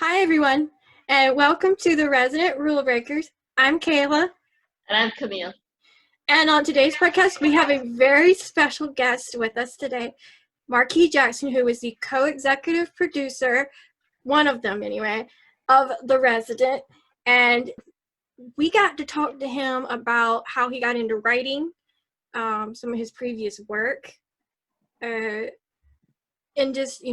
Hi, everyone, and welcome to the Resident Rulebreakers. I'm Kayla. And I'm Camille. And on today's podcast, we have a very special guest with us today, Marqui Jackson, who is the co-executive producer, one of them anyway, of The Resident. And we got to talk to him about how he got into writing, some of his previous work, and just,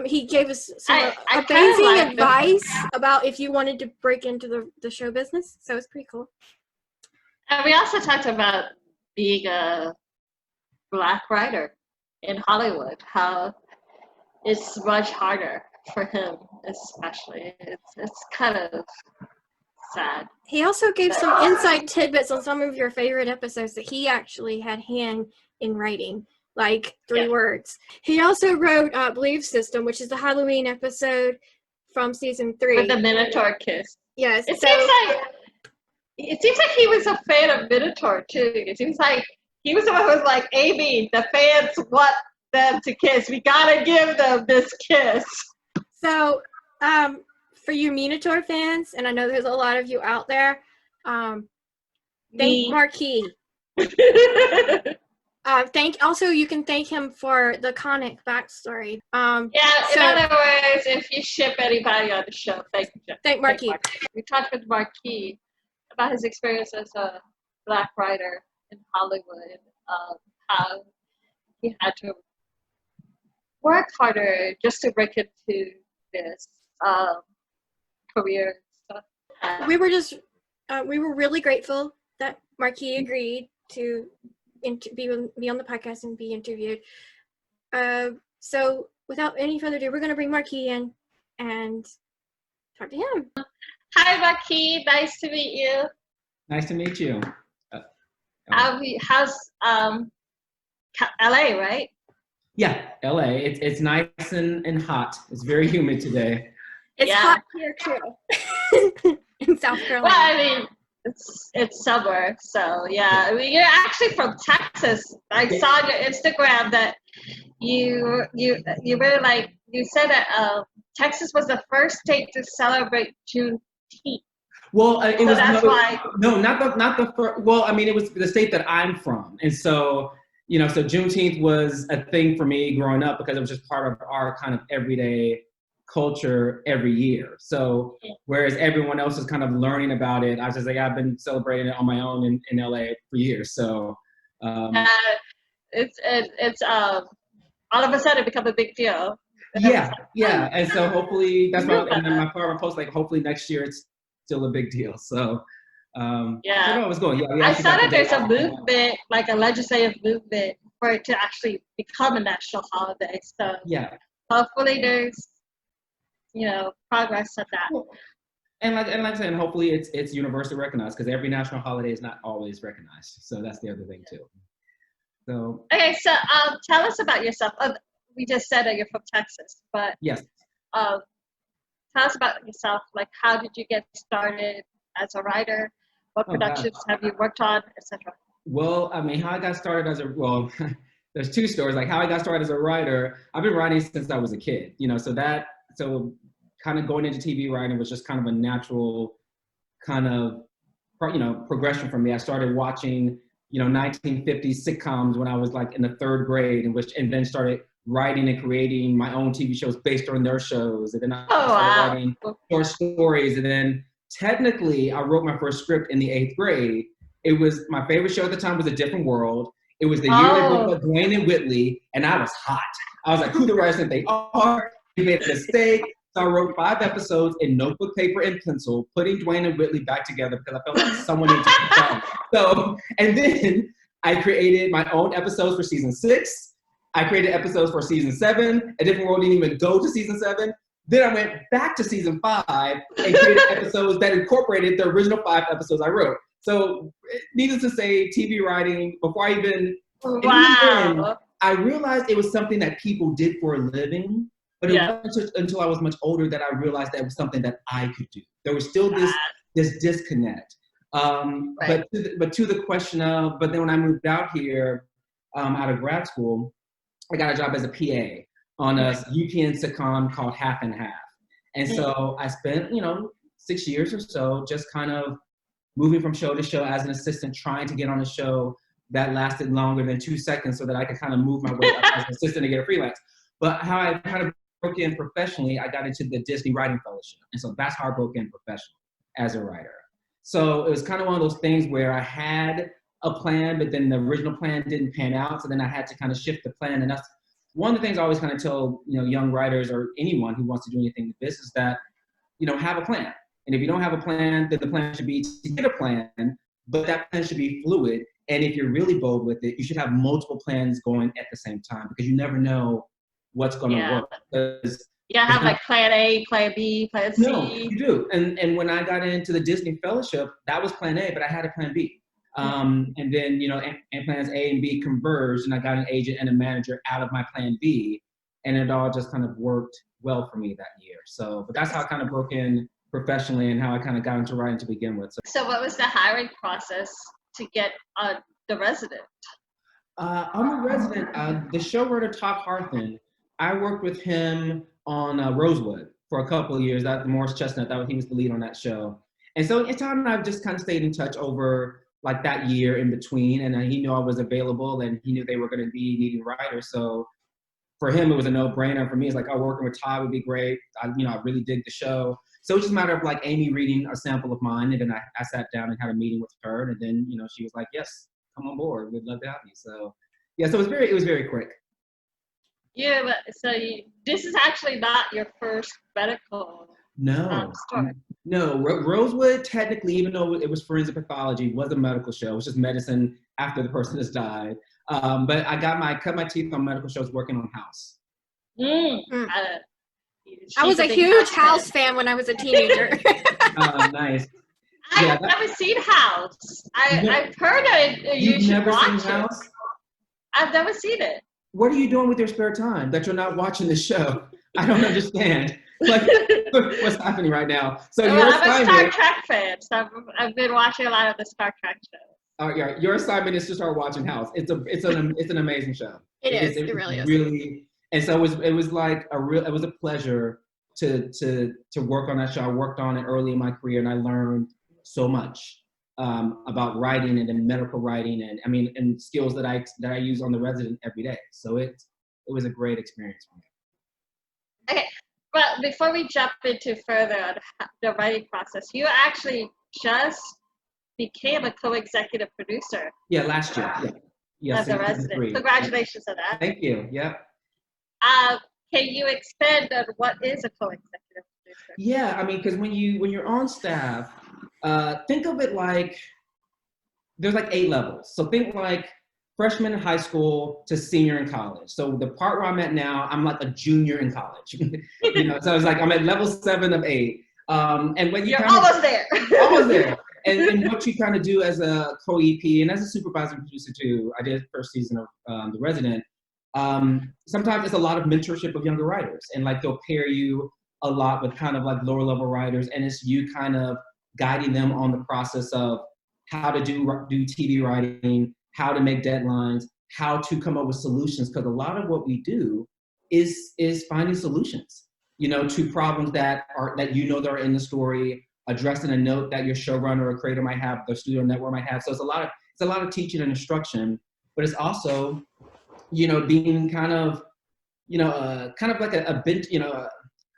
he gave us some amazing advice about if you wanted to break into the show business. So it's pretty cool. And we also talked about being a Black writer in Hollywood, how it's much harder for him, especially. It's kind of sad. He also gave some inside tidbits on some of your favorite episodes that he actually had hand in writing. Like 3 words. He also wrote Belief System, which is the Halloween episode from season 3. With the Minator kiss. Yes. It seems like he was a fan of Minator too. It seems like he was the one who was like, Amy, the fans want them to kiss. We gotta give them this kiss. So, for you Minator fans, and I know there's a lot of you out there, thank Marqui. Also, you can thank him for the Conic backstory. In other words, if you ship anybody on the show, thank Marqui. We talked with Marqui about his experience as a Black writer in Hollywood, how he had to work harder just to break into this career stuff. We were really grateful that Marqui agreed to be on the podcast and be interviewed. So without any further ado, we're going to bring Marqui in and talk to him. Hi, Marqui. Nice to meet you. Nice to meet you. How's LA, right? Yeah, LA. It's nice and hot. It's very humid today. It's hot here too. In South Carolina. Well, I mean, it's summer, so yeah. I mean, you're actually from Texas. I saw on your Instagram that you really like. You said that Texas was the first state to celebrate Juneteenth. Well, it was that's why. No, not the first. Well, I mean, it was the state that I'm from, and so so Juneteenth was a thing for me growing up because it was just part of our kind of everyday culture every year. So whereas everyone else is kind of learning about it, I was just like, I've been celebrating it on my own in LA for years. So it's all of a sudden become a big deal. Yeah. And so hopefully that's why, and then my farmer post like hopefully next year it's still a big deal. So so no, it was going. Yeah, I saw that there's a movement, like a legislative movement for it to actually become a national holiday. So hopefully there's progress at that. Cool. And like I said, hopefully it's universally recognized because every national holiday is not always recognized. So that's the other thing too. So okay, so tell us about yourself. We just said that you're from Texas, but yes, tell us about yourself. Like, how did you get started as a writer? What productions have you worked on, etc.? Well, I mean, how I got started there's 2 stories. Like how I got started as a writer. I've been writing since I was a kid. So kind of going into TV writing was just kind of a natural kind of, progression for me. I started watching, 1950s sitcoms when I was like in the 3rd grade and then started writing and creating my own TV shows based on their shows. And then I started writing short stories. And then technically I wrote my first script in the 8th grade. It was my favorite show at the time was A Different World. It was the year they broke up Dwayne and Whitley, and I was hot. I was like, who the writers think they are? He made a mistake. So I wrote 5 episodes in notebook, paper, and pencil, putting Dwayne and Whitley back together because I felt like someone needed to be done. So, and then I created my own episodes for season 6. I created episodes for season 7. A Different World didn't even go to season 7. Then I went back to season 5 and created episodes that incorporated the original 5 episodes I wrote. So, needless to say, TV writing, before I even, I realized it was something that people did for a living. But it wasn't until I was much older that I realized that was something that I could do. There was still this disconnect. But to the question of, but then when I moved out here, out of grad school, I got a job as a PA on a UPN sitcom called Half and Half. And so I spent, 6 years or so just kind of moving from show to show as an assistant, trying to get on a show that lasted longer than 2 seconds so that I could kind of move my way up as an assistant to get a freelance. But how I kind of broke in professionally, I got into the Disney Writing Fellowship. And so that's how I broke in professionally as a writer. So it was kind of one of those things where I had a plan, but then the original plan didn't pan out. So then I had to kind of shift the plan. And that's one of the things I always kind of tell, young writers or anyone who wants to do anything in business that, have a plan. And if you don't have a plan, then the plan should be to get a plan, but that plan should be fluid. And if you're really bold with it, you should have multiple plans going at the same time because you never know what's going to work. Yeah, have like plan A, plan B, plan C. No, you do. And when I got into the Disney Fellowship, that was plan A, but I had a plan B. And then, and plans A and B converged, and I got an agent and a manager out of my plan B, and it all just kind of worked well for me that year. So, but that's how I kind of broke in professionally and how I kind of got into writing to begin with. So what was the hiring process to get the Resident? On the Resident, the showrunner Todd Harthan, I worked with him on Rosewood for a couple of years. That Morris Chestnut, he was the lead on that show. And so Todd and I just kind of stayed in touch over like that year in between, and he knew I was available, and he knew they were going to be needing writers. So for him, it was a no-brainer. For me, it's like, working with Todd would be great. I really dig the show. So it was just a matter of like Amy reading a sample of mine, and then I sat down and had a meeting with her, and then she was like, "Yes, come on board. We'd love to have you." So yeah, so it was very quick. Yeah, but so this is actually not your first medical. Story. No, Rosewood technically, even though it was forensic pathology, was a medical show. It was just medicine after the person has died. But I cut my teeth on medical shows working on House. I was a huge House fan when I was a teenager. Nice. I've never seen House. I've heard it. You've never seen House? I've never seen it. What are you doing with your spare time that you're not watching the show? I don't understand. Like, what's happening right now? So I'm a Star Trek fan, so I've been watching a lot of the Star Trek shows. Yeah, your assignment is to start watching House. It's an amazing show. It really is. And so it was a pleasure to work on that show. I worked on it early in my career, and I learned so much about writing and then medical writing, and skills that I use on the Resident every day. So it was a great experience for me. Okay, well, before we jump into further on the writing process, you actually just became a co-executive producer. Yeah, last year. Yeah. As a Resident. Congratulations on that. Thank you. Yeah. Can you expand on what is a co-executive producer? Yeah, because when you're on staff, think of it like there's like 8 levels. So think like freshman in high school to senior in college. So the part where I'm at now, I'm like a junior in college. So it's like I'm at level 7 of 8. And when you're almost there. Almost there. And what you kind of do as a co-EP and as a supervising producer too, I did first season of The Resident. Sometimes it's a lot of mentorship of younger writers, and like they'll pair you a lot with kind of like lower level writers, and it's you kind of guiding them on the process of how to do TV writing, how to make deadlines, how to come up with solutions, because a lot of what we do is finding solutions, to problems that are that are in the story, addressing a note that your showrunner or creator might have, the studio network might have. So it's a lot of teaching and instruction, but it's also being kind of like a bench,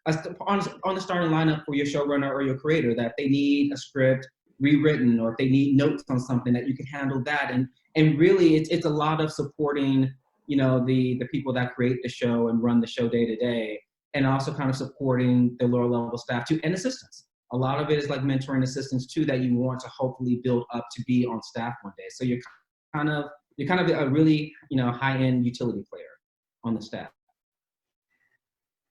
on the starting lineup for your showrunner or your creator, that they need a script rewritten, or if they need notes on something, that you can handle that. And really it's a lot of supporting, the people that create the show and run the show day to day, and also kind of supporting the lower level staff too, and assistants. A lot of it is like mentoring assistants too, that you want to hopefully build up to be on staff one day. So you're kind of a really, high-end utility player on the staff.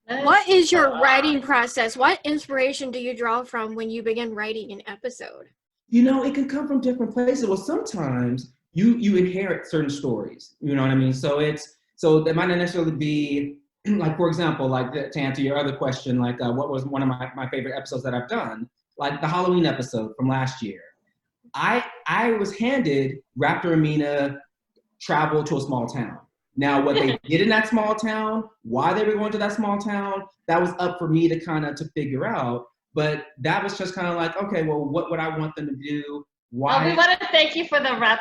What is your writing process? What inspiration do you draw from when you begin writing an episode? It can come from different places. Well, sometimes you inherit certain stories, you know what I mean? So that might not necessarily be, like, for example, like to answer your other question, like what was one of my favorite episodes that I've done, like the Halloween episode from last year. I was handed Raptor and Mina travel to a small town. Now, what they did in that small town, why they were going to that small town, that was up for me to kind of to figure out. But that was just kind of like, okay, well, what would I want them to do? Why? Well, we want to thank you for the rap,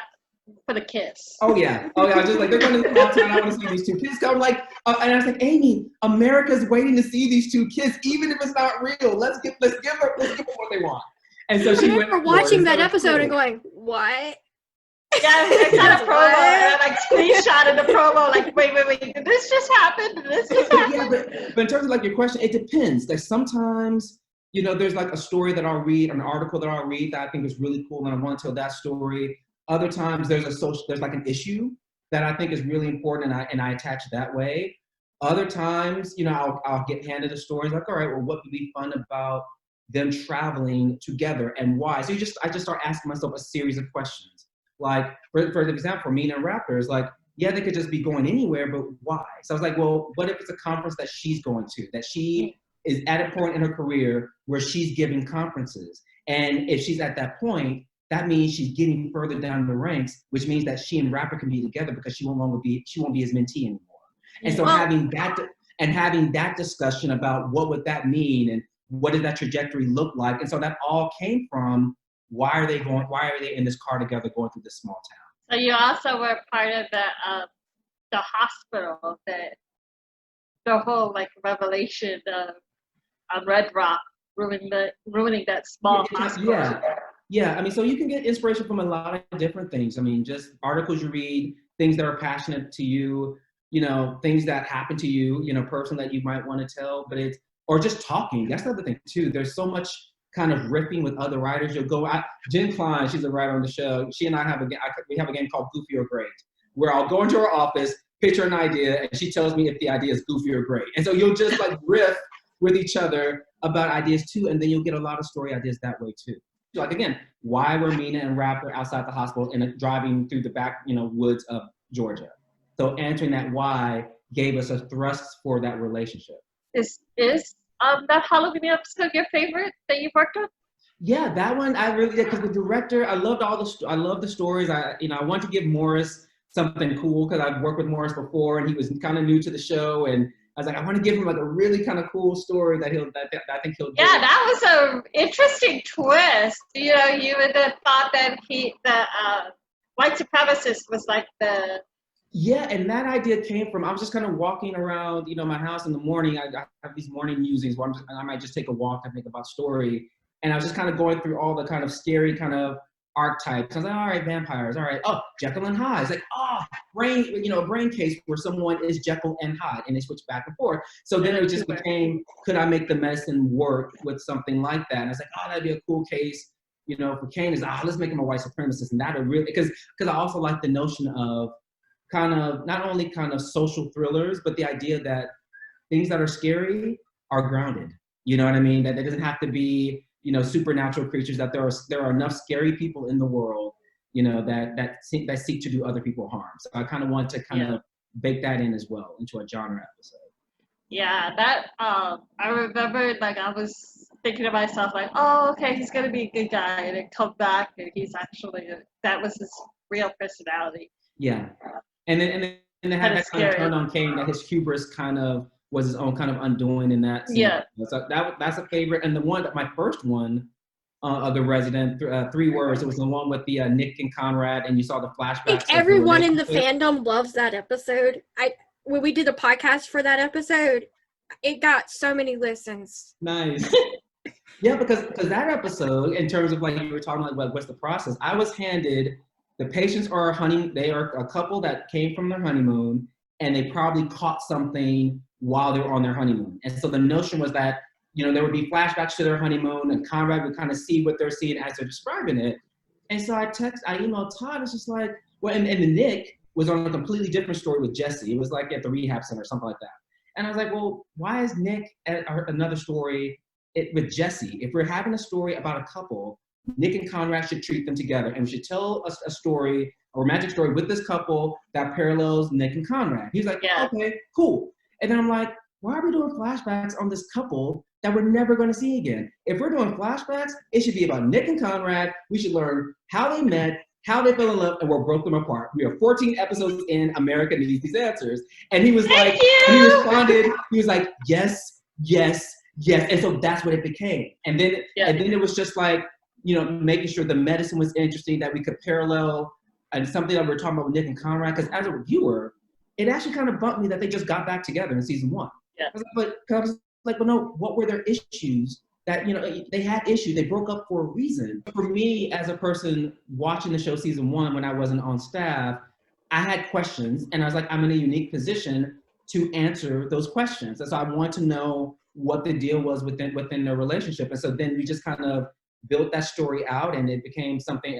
for the kiss. Oh yeah. I was just like, they're going to the small town. I want to see these two kids come. Like, and I was like, Amy, America's waiting to see these two kids, even if it's not real. Let's give them what they want. And so I she remember went watching that episode and going, what? Yeah, I kind of promo, and I like screenshotted the promo, like, wait, did this just happen? Did this just happen? Yeah, but in terms of like your question, it depends. Like sometimes, you know, there's like a story that I'll read, an article that I'll read that I think is really cool, and I want to tell that story. Other times, there's like an issue that I think is really important, and I attach that way. Other times, you know, I'll get handed a story like, all right, well, what would be fun about them traveling together and why? So I just start asking myself a series of questions. Like, for example, for Minator Raptors, like, yeah, they could just be going anywhere, but why? So I was like, well, what if it's a conference that she's going to, that she is at a point in her career where she's giving conferences? And if she's at that point, that means she's getting further down the ranks, which means that she and Rapper can be together because she won't be his mentee anymore. And so having that discussion about what would that mean and what did that trajectory look like? And so that all came from, why are they in this car together going through this small town? So you also were part of the hospital, the whole like revelation of Red Rock ruining that small hospital. Yeah. I mean, so you can get inspiration from a lot of different things. I mean, just articles you read, things that are passionate to you, you know, things that happen to you, you know, person that you might want to tell, or just talking. That's the other thing too. There's so much kind of riffing with other writers. You'll go out. Jen Klein, she's a writer on the show. She and I have we have a game called Goofy or Great, where I'll go into her office, pitch her an idea, and she tells me if the idea is goofy or great. And so you'll just like riff with each other about ideas too, and then you'll get a lot of story ideas that way too. Like again, why were Mina and Rapper outside the hospital and driving through the back, you know, woods of Georgia? So answering that why gave us a thrust for that relationship. Is that Halloween episode your favorite that you've worked on? Yeah, that one I really did, because the director, I love the stories. I want to give Morris something cool because I've worked with Morris before and he was kind of new to the show, and I was like, I want to give him like a really kind of cool story that I think he'll do. Yeah, that was an interesting twist. You know, you would have thought that the white supremacist was like the. Yeah, and that idea came from, I was just kind of walking around, you know, my house in the morning. I have these morning musings where I might just take a walk and think about story. And I was just kind of going through all the kind of scary kind of archetypes. I was like, all right, vampires, all right. Oh, Jekyll and Hyde. It's like, a brain case where someone is Jekyll and Hyde, and they switch back and forth. So then it just became, could I make the medicine work with something like that? And I was like, oh, that'd be a cool case, you know, for Kane is, let's make him a white supremacist. And that would really, because I also like the notion of kind of, not only kind of social thrillers, but the idea that things that are scary are grounded. You know what I mean? That it doesn't have to be, you know, supernatural creatures, that there are enough scary people in the world, you know, that seek to do other people harm. So I kind of want to kind of bake that in as well into a genre episode. Yeah, that I remember, like, I was thinking to myself, like, oh, okay, he's gonna be a good guy, and then come back and he's actually that was his real personality. Yeah, and then they had that kind of turn on Kane, that his hubris kind of was his own kind of undoing in that scene. Yeah. So that's a favorite. And my first one of the Resident, 3 words, it was the one with the Nick and Conrad, and you saw the flashbacks. I think everyone in the fandom loves that episode. When we did a podcast for that episode, it got so many listens. Nice. Yeah, because that episode, in terms of like you were talking like what's the process, I was handed the patients they are a couple that came from their honeymoon, and they probably caught something while they were on their honeymoon. And so the notion was that, you know, there would be flashbacks to their honeymoon, and Conrad would kind of see what they're seeing as they're describing it. And so I emailed Todd, it's just like, well, and Nick was on a completely different story with Jesse. It was like at the rehab center or something like that. And I was like, well, why is Nick at another story with Jesse? If we're having a story about a couple, Nick and Conrad should treat them together, and we should tell a story, a romantic story with this couple that parallels Nick and Conrad. He's like, yeah. Okay, cool. And then I'm like, why are we doing flashbacks on this couple that we're never going to see again? If we're doing flashbacks, it should be about Nick and Conrad. We should learn how they met, how they fell in love and what broke them apart. We are 14 episodes in. America needs these answers. And he was like, and he responded, he was like, yes, yes, yes. And so that's what it became. And then it was just like, you know, making sure the medicine was interesting, that we could parallel, and something that we were talking about with Nick and Conrad, because as a reviewer, it actually kind of bumped me that they just got back together in season 1. Yeah. I was like, well, no, what were their issues? That, you know, they had issues. They broke up for a reason. For me, as a person watching the show season 1 when I wasn't on staff, I had questions, and I was like, I'm in a unique position to answer those questions. And so I want to know what the deal was within their relationship. And so then we just kind of built that story out, and it became something.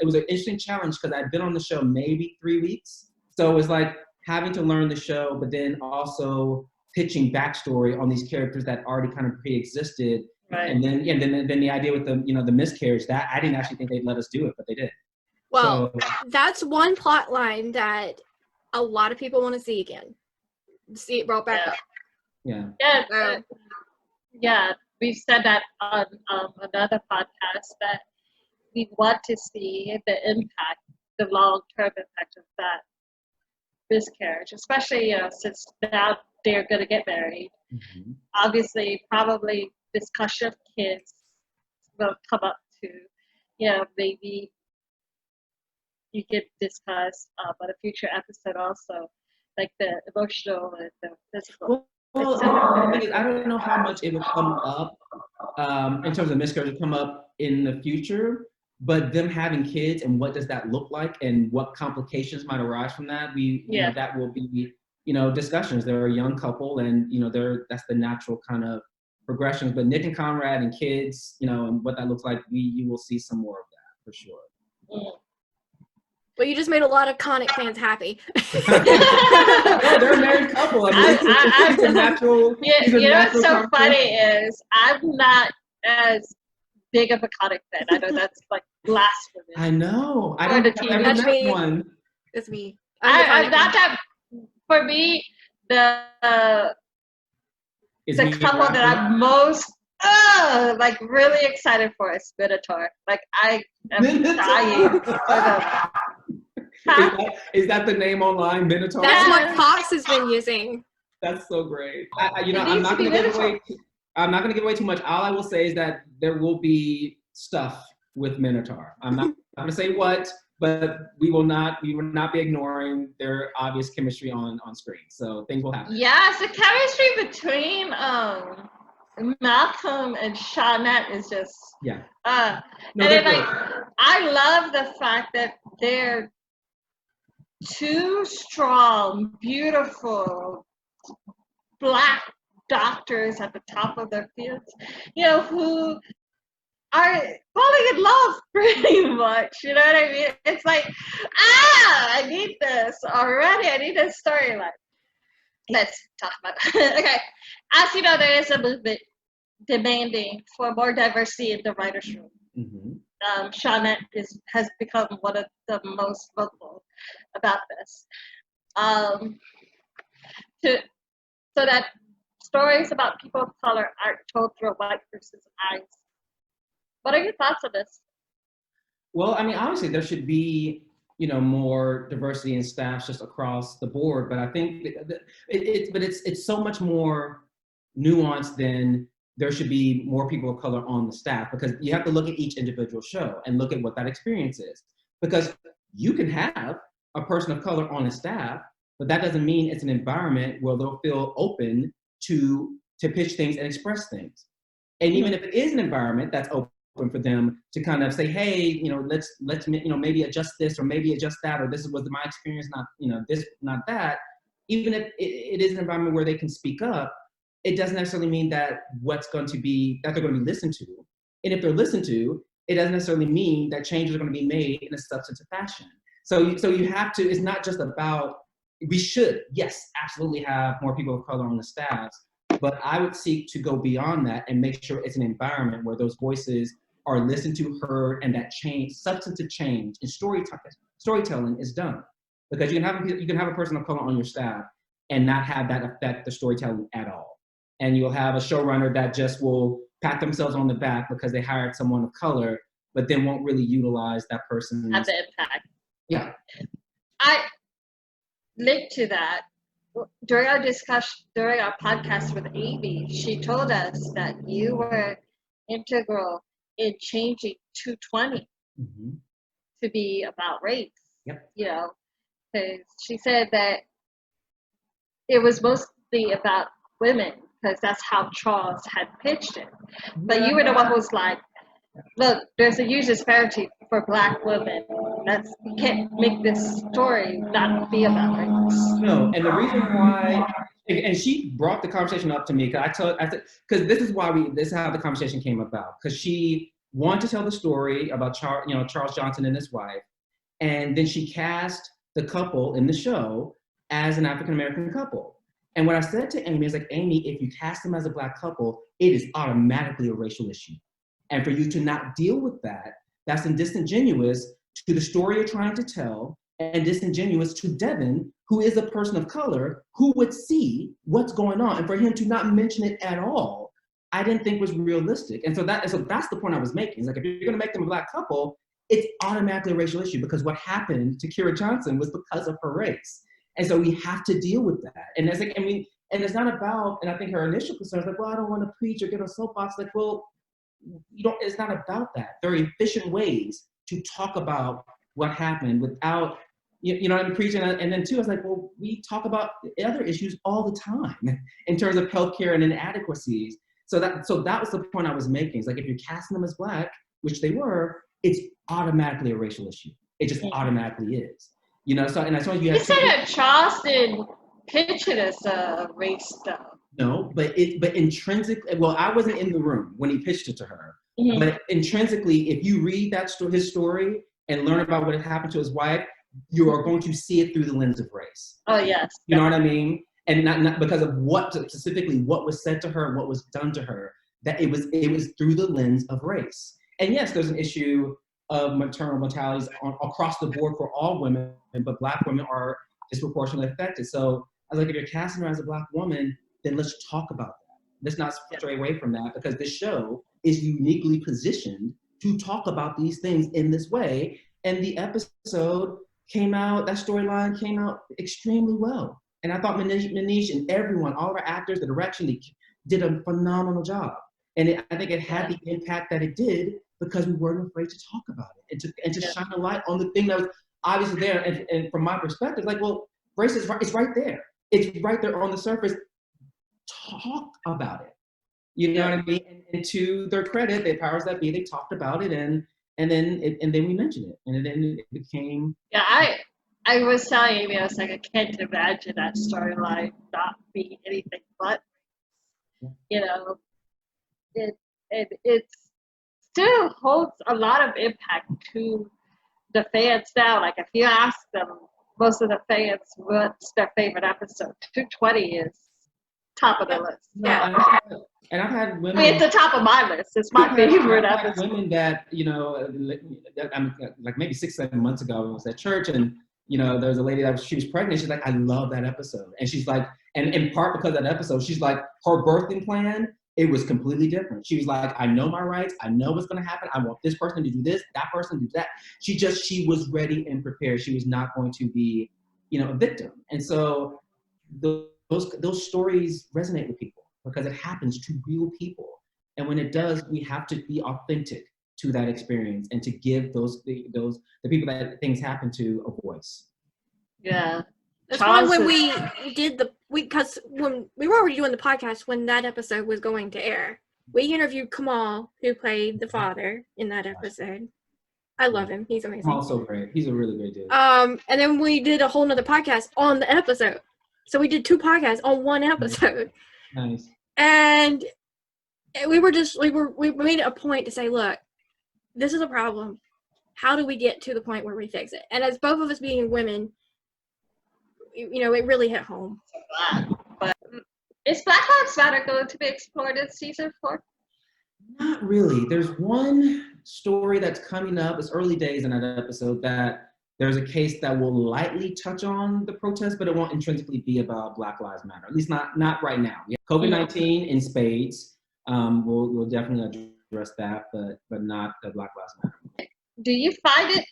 It was an interesting challenge because I'd been on the show maybe 3 weeks. So it was like having to learn the show, but then also pitching backstory on these characters that already kind of pre-existed. Right. And then the idea with the, you know, the miscarriage, that I didn't actually think they'd let us do it, but they did. Well, that's one plot line that a lot of people want to see again. See it brought back up. Yeah. Yeah. We've said that on another podcast that we want to see the impact, the long-term impact of that miscarriage, especially, you know, since now they're going to get married. Mm-hmm. Obviously, probably discussion of kids will come up too. You know, maybe you could discuss on a future episode also, like the emotional and the physical. Well, I don't know how much it will come up in terms of miscarriage, come up in the future, but them having kids and what does that look like and what complications might arise from that, you know, that will be, you know, discussions. They're a young couple, and, you know, that's the natural kind of progressions. But Nick and Conrad and kids, you know, and what that looks like, you will see some more of that for sure. Mm. Well, you just made a lot of Conic fans happy. No, they're a married couple. I mean, it's a natural. You know what's so funny is I'm not as big of a Conic fan. I know that's like blasphemous. I know. I don't think I've ever met one. It's me. I'm not that. For me, the couple that I'm most like really excited for is Minator. Like I am dying for them. Is that the name online, Minator? That's what Fox has been using. That's so great. I'm not going to give away too much. All I will say is that there will be stuff with Minator. I'm not going to say what, but we will not be ignoring their obvious chemistry on screen. So things will happen. Yes, the chemistry between Malcolm and Shawnette is just I love the fact that they're two strong, beautiful Black doctors at the top of their fields, you know, who are falling in love pretty much, you know what I mean? It's like, I need this already. I need this storyline. Let's talk about that. Okay. As you know, there is a movement demanding for more diversity in the writer's room. Mm-hmm. Shawnette has become one of the most vocal about this. So that stories about people of color aren't told through a white person's eyes. What are your thoughts on this? Well, I mean, obviously there should be, you know, more diversity in staffs just across the board, but I think it's so much more nuanced than there should be more people of color on the staff, because you have to look at each individual show and look at what that experience is. Because you can have a person of color on a staff, but that doesn't mean it's an environment where they'll feel open to pitch things and express things. And even if it is an environment that's open for them to kind of say, hey, you know, let's you know, maybe adjust this or maybe adjust that, or this was my experience, not, you know, this, not that. Even if it is an environment where they can speak up, it doesn't necessarily mean that that they're going to be listened to. And if they're listened to, it doesn't necessarily mean that changes are going to be made in a substantive fashion. So you have to, it's not just about, we should, yes, absolutely have more people of color on the staffs, but I would seek to go beyond that and make sure it's an environment where those voices are listened to, heard, and that change, substantive change in storytelling is done. Because you can have a person of color on your staff and not have that affect the storytelling at all. And you'll have a showrunner that just will pat themselves on the back because they hired someone of color, but then won't really utilize that person's Have the impact. Yeah. I linked to that during our discussion, during our podcast with Amy. She told us that you were integral in changing 220 Mm-hmm. to be about race. Yep. You know, because she said that it was mostly about women because that's how Charles had pitched it. But you were the one who was like, look, there's a huge disparity for Black women. You can't make this story not be about race. No, and the reason why, and she brought the conversation up to me because because this is how the conversation came about. Because she wanted to tell the story about Charles Johnson and his wife, and then she cast the couple in the show as an African American couple. And what I said to Amy is like, Amy, if you cast them as a Black couple, it is automatically a racial issue. And for you to not deal with that, that's disingenuous to the story you're trying to tell, and disingenuous to Devin, who is a person of color, who would see what's going on. And for him to not mention it at all, I didn't think was realistic. And so that's the point I was making. It's like, if you're gonna make them a Black couple, it's automatically a racial issue because what happened to Kira Johnson was because of her race. And so we have to deal with that. And it's like, and it's not about, and I think her initial concern is like, well, I don't want to preach or get a soapbox. Like, well, it's not about that. There are efficient ways to talk about what happened without, I'm preaching. And then too, I was like, well, we talk about other issues all the time in terms of healthcare and inadequacies. So that was the point I was making. It's like, if you're casting them as Black, which they were, it's automatically a racial issue. It just automatically is. So, and I told you. You said that Charles didn't pitch it as a race stuff. No, but intrinsically, well, I wasn't in the room when he pitched it to her. Mm-hmm. But intrinsically, if you read his story and learn about what had happened to his wife, you are going to see it through the lens of race. Oh yes. You know what I mean? And not because of what was said to her and what was done to her, that it was through the lens of race. And yes, there's an issue of maternal mortalities across the board for all women, but Black women are disproportionately affected. So I was like, if you're casting her as a Black woman, then let's talk about that. Let's not stray away from that, because this show is uniquely positioned to talk about these things in this way. And the episode that storyline came out extremely well. And I thought Manish and everyone, all of our actors, the direction, they did a phenomenal job. And I think it had the impact that it did because we weren't afraid to talk about it and to shine a light on the thing that was obviously there. And from my perspective, like, well, race is right. It's right there. It's right there on the surface. Talk about it. You know what I mean? And to their credit, the powers that be, they talked about it, and then we mentioned it, and then it became. Yeah, I was telling Amy, I was like, I can't imagine that storyline not being anything but. It still holds a lot of impact to the fans now. Like, if you ask them, most of the fans, what's their favorite episode? 220 is top of the list. Yeah. And I've had women. I mean, it's the top of my list. It's my favorite episode. Women that, like maybe 6-7 months ago, I was at church, and there was a lady she was pregnant. She's like, I love that episode. And she's like, and in part because of that episode, she's like, her birthing plan, it was completely different. She was like, I know my rights. I know what's going to happen. I want this person to do this, that person to do that. She was ready and prepared. She was not going to be, a victim. And so those stories resonate with people because it happens to real people. And when it does, we have to be authentic to that experience and to give the people that things happen to a voice. Yeah. That's why when we did because when we were already doing the podcast when that episode was going to air, we interviewed Camille, who played the father in that episode. I love him. He's amazing. Camille's so great. He's a really great dude. And then we did a whole nother podcast on the episode. So we did 2 podcasts on one episode. Nice. And we made it a point to say, look, this is a problem. How do we get to the point where we fix it? And as both of us being women, it really hit home. But is Black Lives Matter going to be explored in season 4? Not really. There's one story that's coming up. It's early days in that episode that there's a case that will lightly touch on the protest, but it won't intrinsically be about Black Lives Matter. At least not right now. COVID-19 in spades. We'll definitely address that, but not the Black Lives Matter. do you find it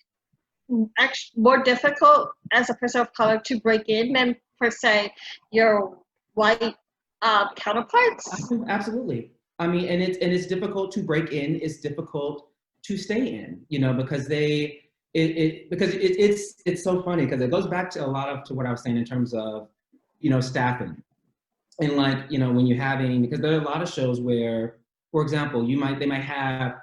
actually more difficult as a person of color to break in than per se your white counterparts? Absolutely. I mean, and it's difficult to break in. It's difficult to stay in, you know, because it's so funny because it goes back to to what I was saying in terms of, you know, staffing. And like, you know, when you're having, because there are a lot of shows where, for example, they might have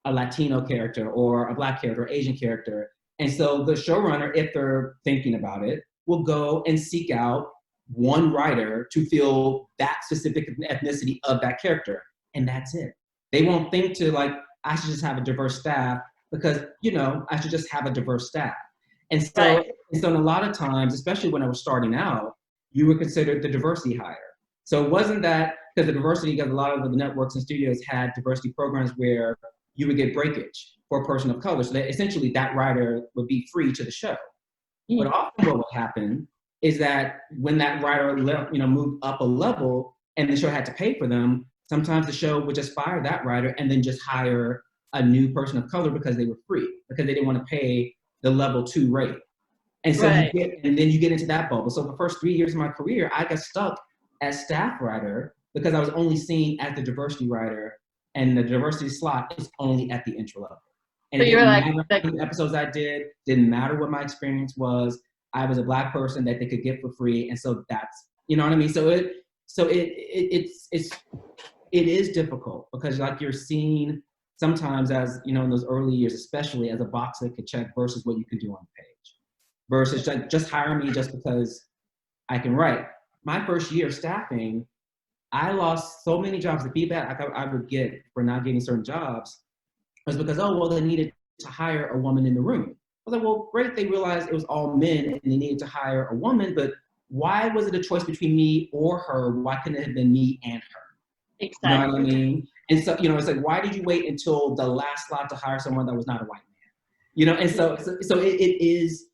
a Latino character or a Black character or Asian character. And so the showrunner, if they're thinking about it, will go and seek out one writer to fill that specific ethnicity of that character. And that's it. They won't think to like, I should just have a diverse staff because, you know, I should just have a diverse staff. And so, Right. and so in a lot of times, especially when I was starting out, you were considered the diversity hire. So it wasn't that because the diversity, because a lot of the networks and studios had diversity programs where you would get breakage for a person of color. So that essentially that writer would be free to the show. But often what would happen is that when that writer moved up a level and the show had to pay for them, sometimes the show would just fire that writer and then just hire a new person of color because they were free, because they didn't want to pay the level 2 rate. And so Right. then you get into that bubble. So the first 3 years of my career, I got stuck as staff writer because I was only seen as the diversity writer, and the diversity slot is only at the entry level. And So it you're didn't like, matter how many episodes I didn't matter what my experience was. I was a Black person that they could get for free, and so that's, you know what I mean. So it is difficult because like you're seen sometimes as, you know, in those early years, especially as a box that could check versus what you can do on the page, versus just hire me just because I can write. My first year of staffing, I lost so many jobs. The feedback I would get for not getting certain jobs was because, oh, well, they needed to hire a woman in the room. I was like, well, great, they realized it was all men and they needed to hire a woman, but why was it a choice between me or her? Why couldn't it have been me and her? exactly. You know what I mean? And so, you know, it's like, why did you wait until the last slot to hire someone that was not a white man? You know, and so it is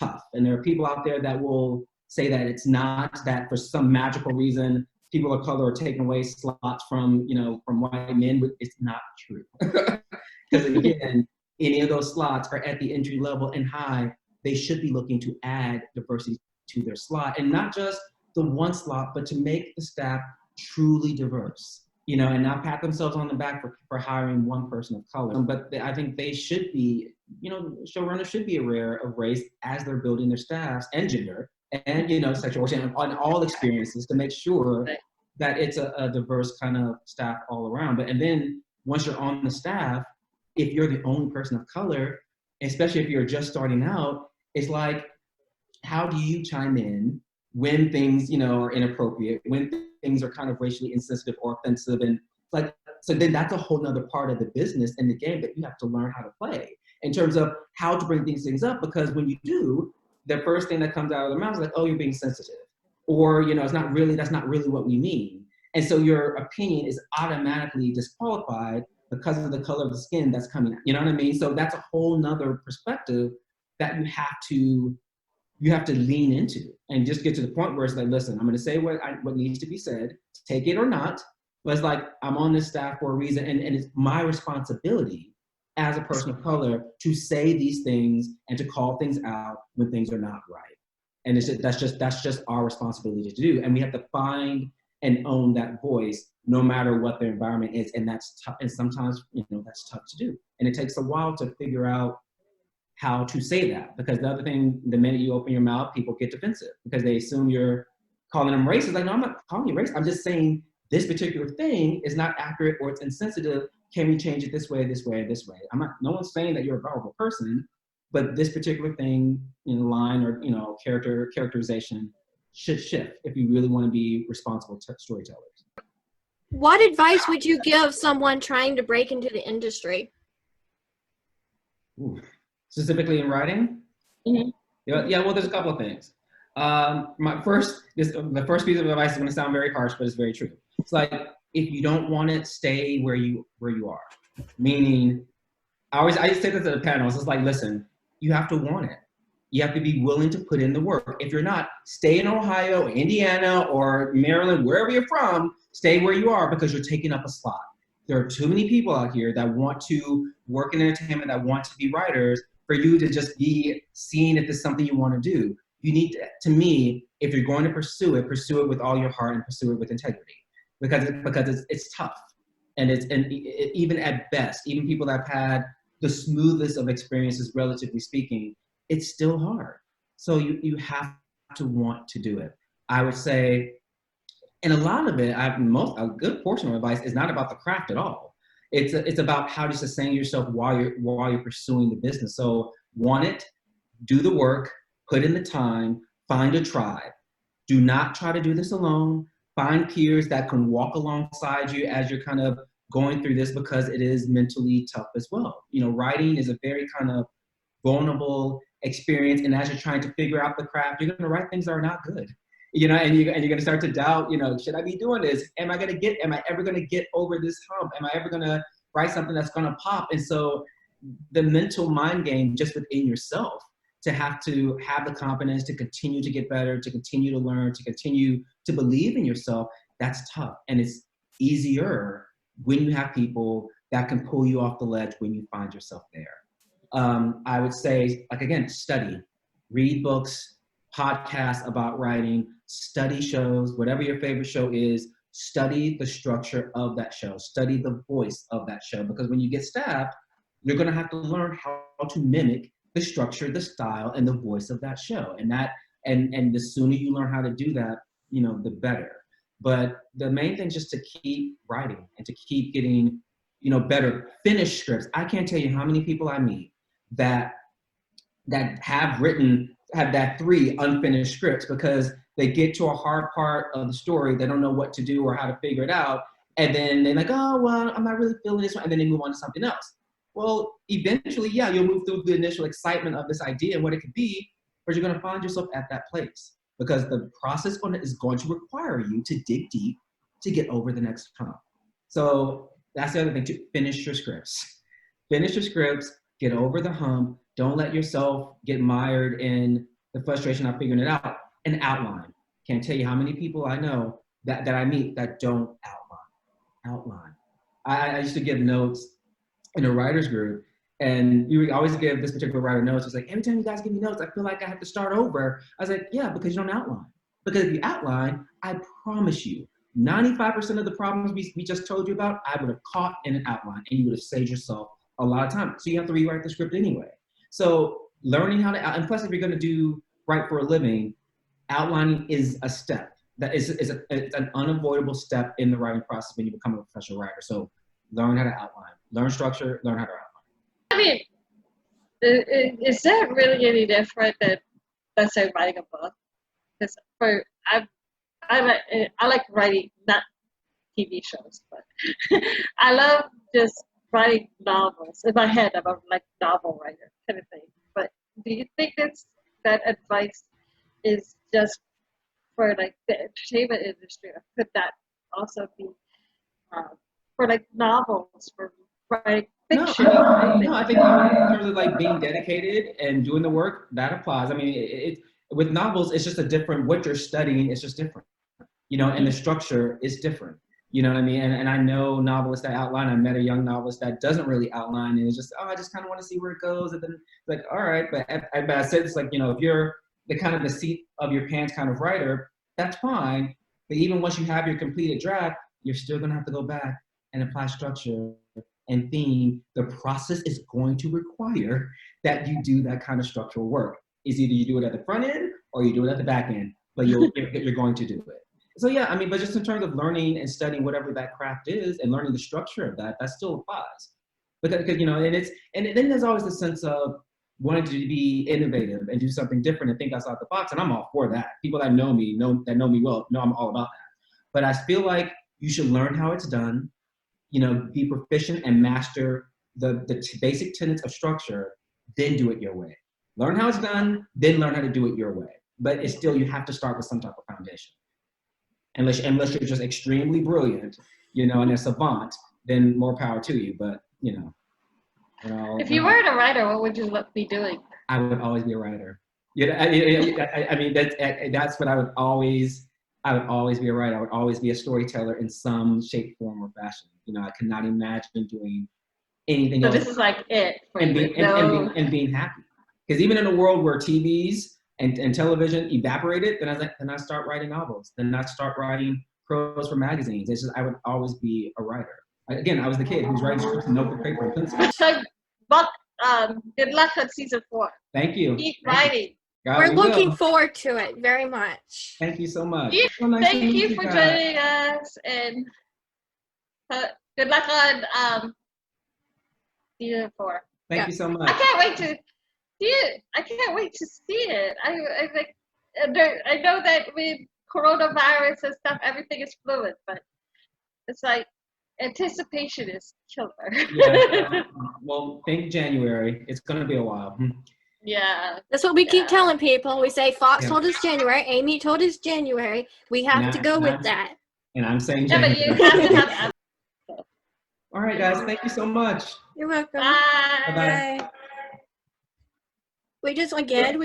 tough. And there are people out there that will say that it's not, that for some magical reason, people of color are taking away slots from, you know, from white men, but it's not true. Because again, any of those slots are at the entry level and high. They should be looking to add diversity to their slot, and not just the one slot, but to make the staff truly diverse, you know, and not pat themselves on the back for hiring one person of color. But I think they should be, you know, showrunners should be aware of race as they're building their staffs, and gender, and, you know, sexual orientation on all experiences, to make sure that it's a diverse kind of staff all around. And then once you're on the staff, if you're the only person of color, especially if you're just starting out, it's like, how do you chime in when things, you know, are inappropriate, when things are kind of racially insensitive or offensive? And like, so then that's a whole nother part of the business and the game that you have to learn how to play in terms of how to bring these things up. Because when you do, the first thing that comes out of their mouth is like, oh, you're being sensitive. Or, you know, that's not really what we mean. And so your opinion is automatically disqualified because of the color of the skin that's coming out. You know what I mean? So that's a whole nother perspective that you have to lean into and just get to the point where it's like, listen, I'm going to say what needs to be said, take it or not. But it's like, I'm on this staff for a reason, and it's my responsibility as a person of color to say these things and to call things out when things are not right. And that's just our responsibility to do. And we have to find and own that voice no matter what their environment is. And that's tough. And sometimes, you know, that's tough to do. And it takes a while to figure out how to say that, because the other thing, the minute you open your mouth, people get defensive because they assume you're calling them racist. Like, no, I'm not calling you racist. I'm just saying this particular thing is not accurate or it's insensitive. Can we change it this way, this way, this way? No one's saying that you're a horrible person, but this particular thing in line or, you know, characterization should shift if you really want to be responsible storytellers. What advice would you give someone trying to break into the industry? Ooh. Specifically in writing? Mm-hmm. Yeah, well, there's a couple of things. The first piece of advice is going to sound very harsh, but it's very true. It's like, if you don't want it, stay where you are. Meaning, I used to say this at the panels. It's like, listen, you have to want it. You have to be willing to put in the work. If you're not, stay in Ohio, Indiana, or Maryland, wherever you're from, stay where you are because you're taking up a slot. There are too many people out here that want to work in entertainment, that want to be writers, for you to just be seen if it's something you want to do. You need to me, if you're going to pursue it with all your heart and pursue it with integrity, because it's tough, and even at best, even people that have had the smoothest of experiences, relatively speaking, it's still hard. So you have to want to do it. I would say, and a lot of it, a good portion of advice is not about the craft at all. It's about how to sustain yourself while you're pursuing the business. So want it, do the work, put in the time, find a tribe. Do not try to do this alone. Find peers that can walk alongside you as you're kind of going through this, because it is mentally tough as well. You know, writing is a very kind of vulnerable experience, and as you're trying to figure out the craft, you're going to write things that are not good. You know, and you're going to start to doubt, you know, should I be doing this? Am I ever going to get over this hump? Am I ever going to write something that's going to pop? And so the mental mind game just within yourself, to have the confidence to continue to get better, to continue to learn, to continue to believe in yourself, that's tough. And it's easier when you have people that can pull you off the ledge when you find yourself there. I would say, like, again, study, read books, podcasts about writing, study shows, whatever your favorite show is, study the structure of that show, study the voice of that show, because when you get stabbed, you're going to have to learn how to mimic the structure, the style, and the voice of that show. And the sooner you learn how to do that, you know, the better. But the main thing is just to keep writing and to keep getting, you know, better finished scripts. I can't tell you how many people I meet that have that 3 unfinished scripts, because they get to a hard part of the story, they don't know what to do or how to figure it out, and then they're like, oh, well, I'm not really feeling this one, and then they move on to something else. Well, eventually, yeah, you'll move through the initial excitement of this idea and what it could be, but you're going to find yourself at that place, because the process is going to require you to dig deep to get over the next hump. So that's the other thing, to finish your scripts. Finish your scripts, get over the hump. Don't let yourself get mired in the frustration of figuring it out. An outline. Can't tell you how many people I know that I meet that don't outline. I used to give notes in a writer's group, and you would always give this particular writer notes. It's like, every time you guys give me notes, I feel like I have to start over. I was like, yeah, because you don't outline. Because if you outline, I promise you, 95% of the problems we just told you about, I would have caught in an outline, and you would have saved yourself a lot of time. So you have to rewrite the script anyway. So learning how to, and plus if you're going to write for a living, outlining is a step. That it's an unavoidable step in the writing process when you become a professional writer. So learn how to outline, learn structure, learn how to outline. I mean, is that really any different than, let's say, writing a book? Because I like writing, not TV shows, but I love just writing novels. In my head, I'm a novel writer kind of thing. But do you think that advice is just for the entertainment industry, or could that also be for novels, for writing fiction? No, I think in terms of being dedicated and doing the work, that applies. I mean, with novels, it's just a different, what you're studying is just different, you know, and the structure is different. You know what I mean? And I know novelists that outline. I met a young novelist that doesn't really outline, and it's just, I just kind of want to see where it goes. And then it's all right, but I said, it's you know, if you're the kind of the seat of your pants kind of writer, that's fine. But even once you have your completed draft, you're still going to have to go back and apply structure and theme. The process is going to require that you do that kind of structural work. Is either you do it at the front end or you do it at the back end, but you're going to do it. So yeah, I mean, but just in terms of learning and studying whatever that craft is and learning the structure of that still applies. Because you know, and then there's always the sense of wanting to be innovative and do something different and think outside the box, and I'm all for that. People that know me well know I'm all about that. But I feel like you should learn how it's done, you know, be proficient and master the basic tenets of structure, then do it your way. Learn how it's done, then learn how to do it your way. But it's still, you have to start with some type of foundation. Unless you're just extremely brilliant, you know, and a savant, then more power to you. But, you know. If you weren't a writer, what would you be doing? I would always be a writer. You know, I mean, that's what I would always I would always be a writer. I would always be a storyteller in some shape, form, or fashion. You know, I could not imagine doing anything So else. this is like it for and, you. and being happy. Because even in a world where TVs and television evaporated, then I start writing novels. Then I start writing prose for magazines. It's just I would always be a writer. Again, I was the kid who was writing scripts in notebook, paper, and pencil. So, but good luck on season 4. Thank you. Keep writing. We're looking forward to it very much. Thank you so much. Yeah, Nice thank you for guys. joining us, and good luck on season 4. Thank you so much. I can't wait to see it. I can't wait to see it. I know that with coronavirus and stuff, everything is fluid, but it's like anticipation is killer. Yeah. Well, think January. It's gonna be a while. Yeah. That's what we keep telling people. We say Fox told us January, Amy told us January. We have to go with that. And I'm saying Yeah, January. but you have to have. All right, guys. Thank you so much. You're welcome. Bye. Bye. We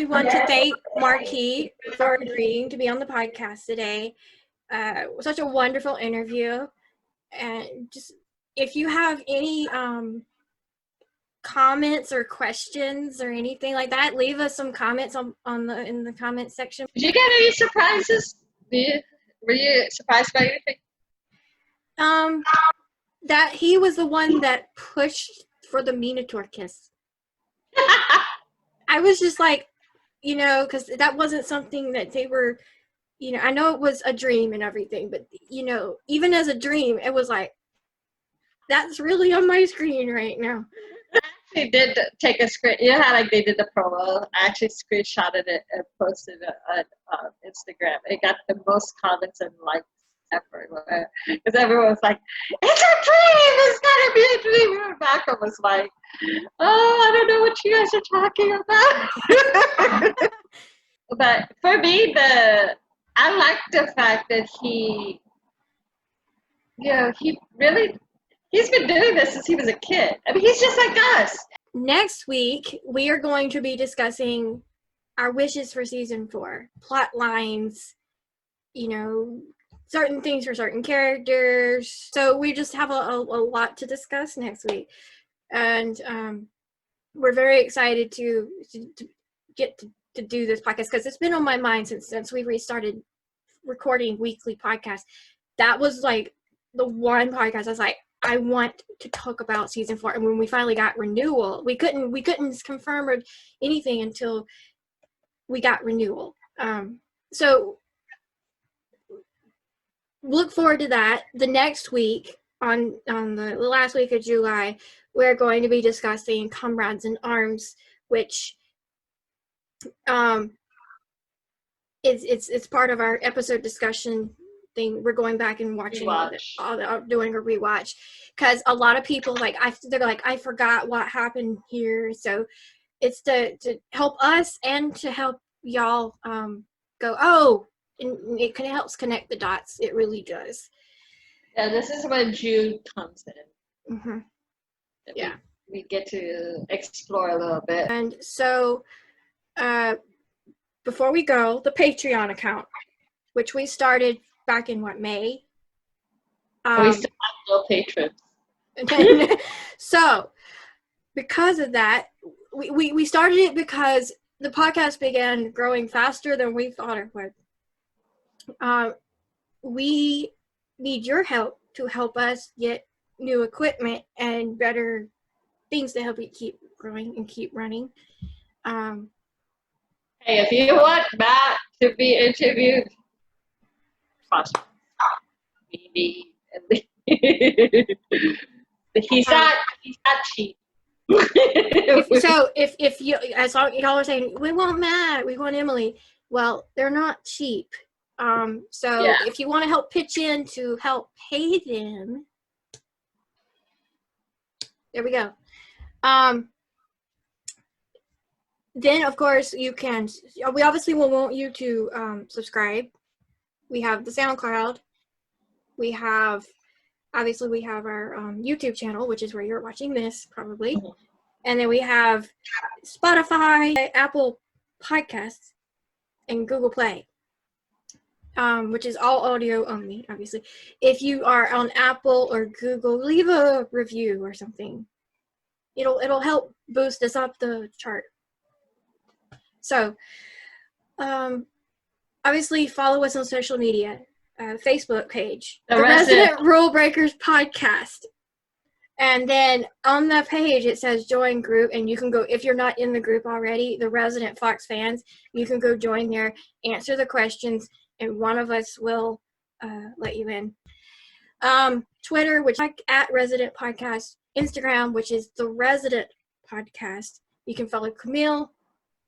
want to thank Marqui for agreeing to be on the podcast today. Such a wonderful interview. And just if you have any comments or questions or anything like that, leave us some comments in the comment section. Did you get any surprises? Were you surprised by anything? That he was the one that pushed for the Minator kiss. I was just like, because that wasn't something that they were, I know it was a dream and everything, but, even as a dream, it was like, that's really on my screen right now. I actually did take a screen. You know how they did the promo? I actually screenshotted it and posted it on Instagram. It got the most comments and likes everywhere. Because everyone was like, it's a dream! It's gotta be a dream! And Rebecca was like, I don't know what you guys are talking about. But for me, I like the fact that he's been doing this since he was a kid. I mean, he's just like us. Next week, we are going to be discussing our wishes for season 4, plot lines, certain things for certain characters. So we just have a lot to discuss next week. And we're very excited to get to do this podcast because it's been on my mind since we restarted recording weekly podcasts. That was like the one podcast I was like, I want to talk about season 4. And when we finally got renewal, we couldn't confirm or anything until we got renewal. So look forward to that. The next week, on the last week of July, we're going to be discussing Comrades in Arms, which it's part of our episode discussion thing. We're going back and watching doing a rewatch because a lot of people they're like, I forgot what happened here. So it's to help us and to help y'all go, and it helps connect the dots. It really does. Yeah, this is when June comes in. Mm-hmm. Yeah. We get to explore a little bit. And so, before we go, the Patreon account, which we started back in May? We still have no patrons. So, because of that, we started it because the podcast began growing faster than we thought it would. We need your help to help us get new equipment and better things to help it keep growing and keep running. Hey, if you want Matt to be interviewed, trust me, he's not cheap. if you, as y'all are saying, we want Matt, we want Emily. Well, they're not cheap. If you want to help pitch in to help pay them, there we go. Then of course you can. We obviously will want you to subscribe. We have the SoundCloud. We have our YouTube channel, which is where you're watching this probably, and then we have Spotify, Apple Podcasts, and Google Play. which is all audio only, obviously. If you are on Apple or Google, leave a review or something. It'll help boost us up the chart. So, obviously, follow us on social media. Facebook page, The the Resident- Resident Rulebreakers podcast. And then on the page, it says join group, and you can go, if you're not in the group already, the Resident Fox fans, you can go join there, answer the questions, and one of us will let you in. Twitter, which is at Resident Podcast. Instagram, which is the Resident Podcast. You can follow Camille,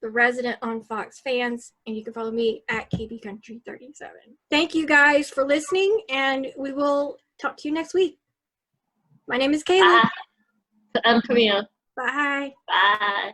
the Resident on Fox fans, and you can follow me at KB Country 37. Thank you guys for listening, and we will talk to you next week. My name is Kayla. I'm Camille. Bye. Bye.